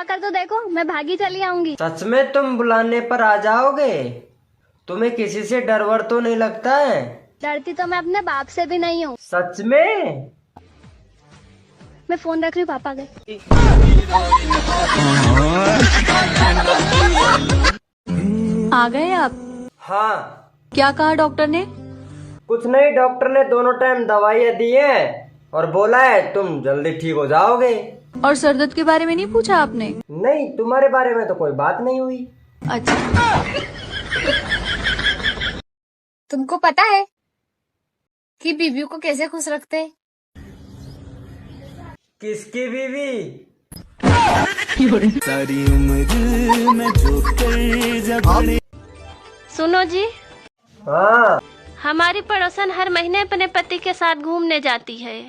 बुलाकर तो देखो, मैं भागी चली आऊंगी। सच में तुम बुलाने पर आ जाओगे? तुम्हें किसी से डर वर तो नहीं लगता है? डरती तो मैं अपने बाप से भी नहीं हूँ। सच में? मैं फोन रख रही हूँ, पापा गए। आ गए आप? हाँ। क्या कहा डॉक्टर ने? कुछ नहीं, डॉक्टर ने दोनों टाइम दवाइयाँ दी है और बोला है तुम जल्दी ठीक हो जाओगे। और सर दर्द के बारे में नहीं पूछा आपने? नहीं, तुम्हारे बारे में तो कोई बात नहीं हुई। अच्छा। तुमको पता है कि बीवी को कैसे खुश रखते हैं? किसकी बीवी? सारी उम्र में जो कर सुनो जी, हाँ। हमारी पड़ोसन हर महीने अपने पति के साथ घूमने जाती है,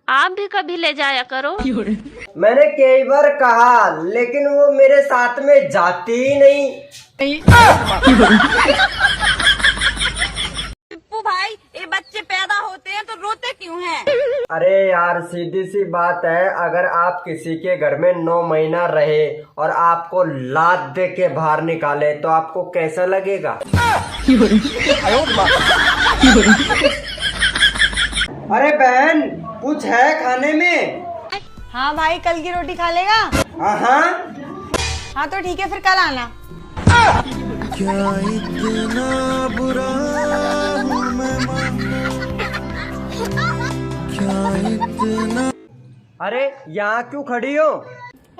आप भी कभी ले जाया करो। मैंने कई बार कहा, लेकिन वो मेरे साथ में जाती ही नहीं। टिप्पू भाई, ये बच्चे पैदा होते हैं तो रोते क्यों हैं? अरे यार, सीधी सी बात है, अगर आप किसी के घर में 9 महीना रहे और आपको लात दे के बाहर निकाले तो आपको कैसा लगेगा? अरे बहन, कुछ है खाने में? हाँ भाई, कल की रोटी खा लेगा? हाँ तो ठीक है, फिर कल आना। क्या इतना बुरा हूँ मैं क्या इतना। अरे यहाँ क्यों खड़ी हो?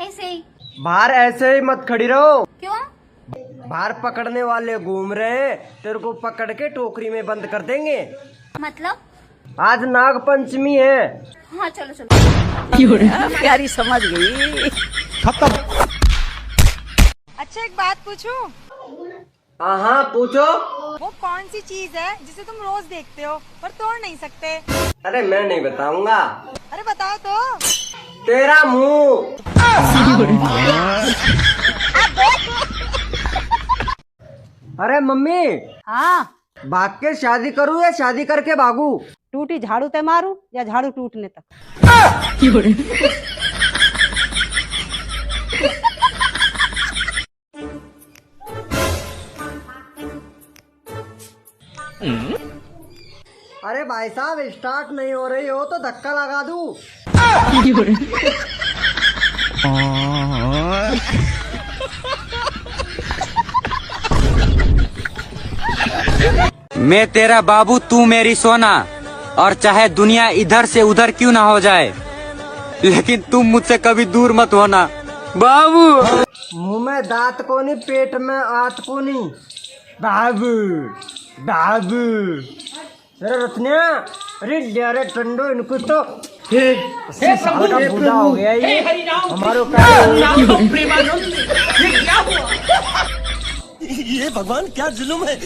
ऐसे ही। बाहर ऐसे ही मत खड़ी रहो। क्यों? बाहर पकड़ने वाले घूम रहे हैं, तेरे को पकड़ के टोकरी में बंद कर देंगे। मतलब? आज नाग पंचमी है। हाँ चलो चलो। प्यारी समझ गई। खत्म। अच्छा, एक बात पूछूं? हाँ पूछो। वो कौन सी चीज है जिसे तुम रोज देखते हो पर तोड़ नहीं सकते? अरे मैं नहीं बताऊंगा। अरे बताओ तो। तेरा मुंह। अरे मम्मी। हाँ, भाग के शादी करूँ या शादी करके भागू? टूटी झाड़ू ते मारू या झाड़ू टूटने तक? अरे भाई साहब, स्टार्ट नहीं हो रही हो तो धक्का लगा दूं। मैं तेरा बाबू, तू मेरी सोना, और चाहे दुनिया इधर से उधर क्यों ना हो जाए, लेकिन तुम मुझसे कभी दूर मत होना बाबू। मुंह में दांत को नहीं, पेट में आत को नहीं। बाबू बाबू। अरे रत्निया, अरे यारे टंडो, इनको तो 80 साल का बूढ़ा हो गया ये। हमारे ये भगवान क्या जुल्म है।